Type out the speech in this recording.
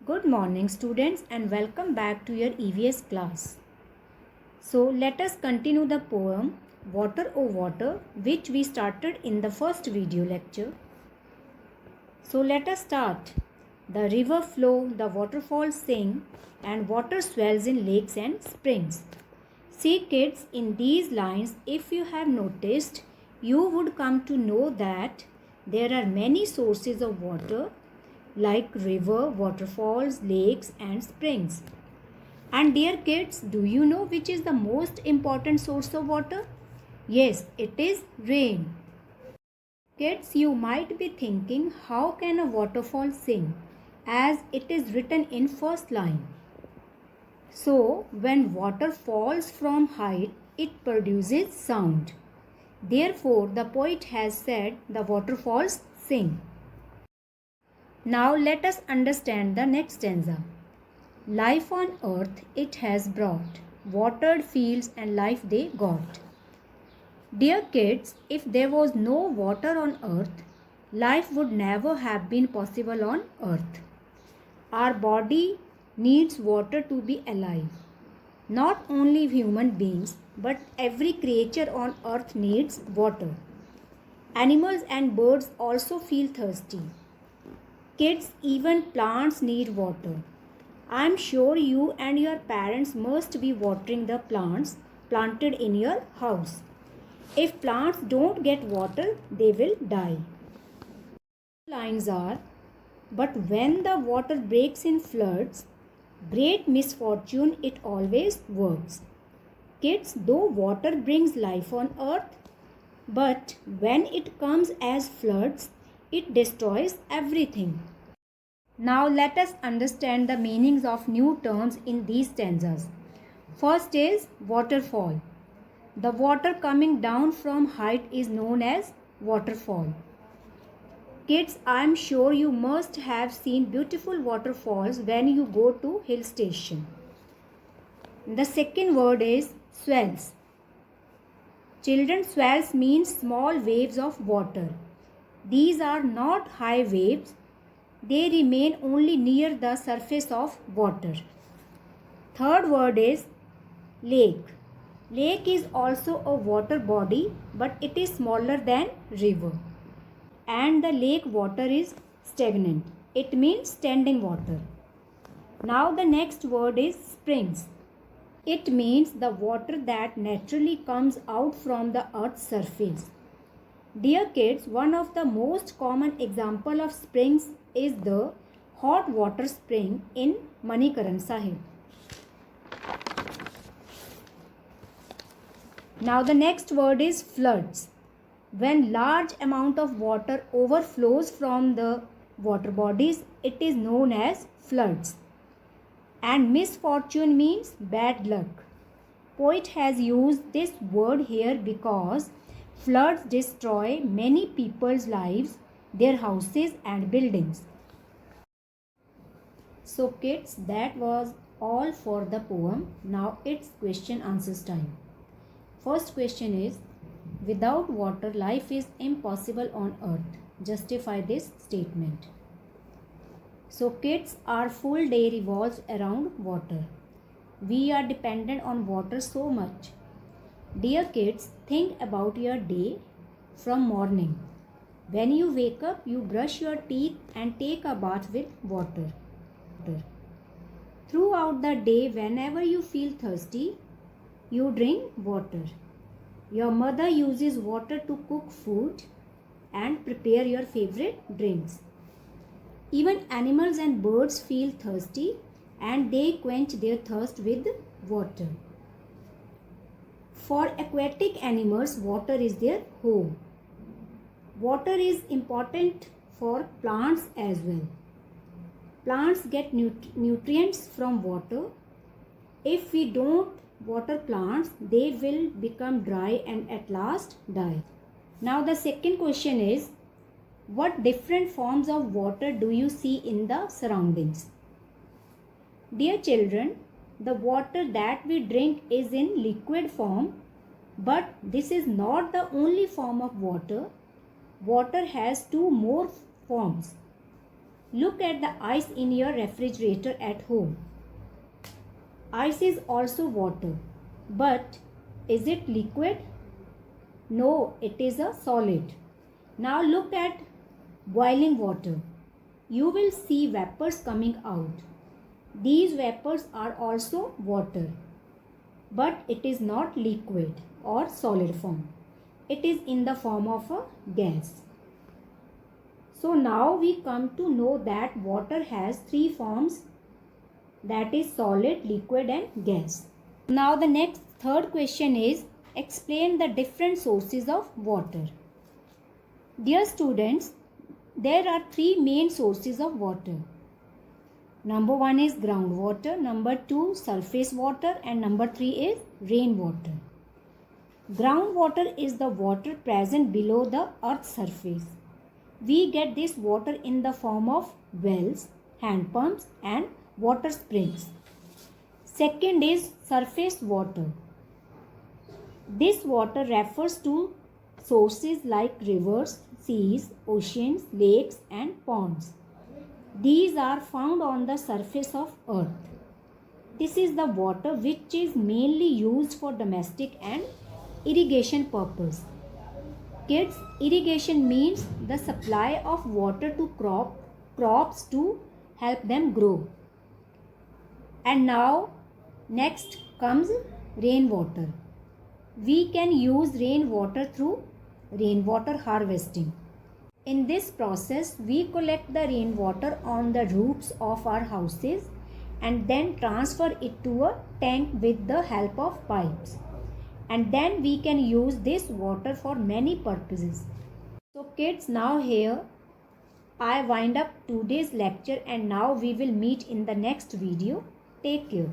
Good morning students and welcome back to your EVS class. So let us continue the poem Water O Water which we started in the first video lecture. So let us start. The river flow, the waterfalls sing and water swells in lakes and springs. See kids, in these lines if you have noticed, you would come to know that there are many sources of water like river, waterfalls, lakes and springs. And dear kids, do you know which is the most important source of water? Yes, it is rain. Kids, you might be thinking, how can a waterfall sing? As it is written in first line. So, when water falls from height, it produces sound. Therefore, the poet has said the waterfalls sing. Now let us understand the next stanza. Life on earth it has brought, watered fields and life they got. Dear kids, if there was no water on earth, life would never have been possible on earth. Our body needs water to be alive. Not only human beings, but every creature on earth needs water. Animals and birds also feel thirsty. Kids, even plants need water. I am sure you and your parents must be watering the plants planted in your house. If plants don't get water, they will die. Lines are, but when the water breaks in floods, great misfortune it always works. Kids, though water brings life on earth, but when it comes as floods, it destroys everything. Now let us understand the meanings of new terms in these stanzas. First is waterfall. The water coming down from height is known as waterfall. Kids, I am sure you must have seen beautiful waterfalls when you go to hill station. The second word is swells. Children, swells means small waves of water. These are not high waves. They remain only near the surface of water. Third word is lake. Lake is also a water body, but it is smaller than river. And the lake water is stagnant. It means standing water. Now the next word is springs. It means the water that naturally comes out from the earth's surface. Dear kids, one of the most common example of springs is the hot water spring in Manikaran Sahib. Now the next word is floods. When large amount of water overflows from the water bodies, it is known as floods. And misfortune means bad luck. Poet has used this word here because floods destroy many people's lives, their houses and buildings. So kids, that was all for the poem. Now it's question answers time. First question is, without water life is impossible on earth. Justify this statement. So kids, our full day revolves around water. We are dependent on water so much. Dear kids, think about your day from morning. When you wake up, you brush your teeth and take a bath with water. Throughout the day, whenever you feel thirsty, you drink water. Your mother uses water to cook food and prepare your favorite drinks. Even animals and birds feel thirsty and they quench their thirst with water. For aquatic animals, water is their home. Water is important for plants as well. Plants get nutrients from water. If we don't water plants, they will become dry and at last die. Now the second question is, what different forms of water do you see in the surroundings? Dear children, the water that we drink is in liquid form, but this is not the only form of water. Water has two more forms. Look at the ice in your refrigerator at home. Ice is also water, but is it liquid? No, it is a solid. Now look at boiling water. You will see vapors coming out. These vapors are also water, but it is not liquid or solid form. It is in the form of a gas. So now we come to know that water has three forms, that is solid, liquid and gas. Now the next third question is, explain the different sources of water. Dear students, there are three main sources of water. Number one is groundwater, number two surface water, and number three is rainwater. Groundwater is the water present below the earth's surface. We get this water in the form of wells, hand pumps and water springs. Second is surface water. This water refers to sources like rivers, seas, oceans, lakes and ponds. These are found on the surface of earth. This is the water which is mainly used for domestic and irrigation purpose. Kids, irrigation means the supply of water to crops to help them grow. And now next comes rainwater. We can use rainwater through rainwater harvesting. In this process, we collect the rainwater on the roofs of our houses and then transfer it to a tank with the help of pipes. And then we can use this water for many purposes. So kids, now here I wind up today's lecture and now we will meet in the next video. Take care.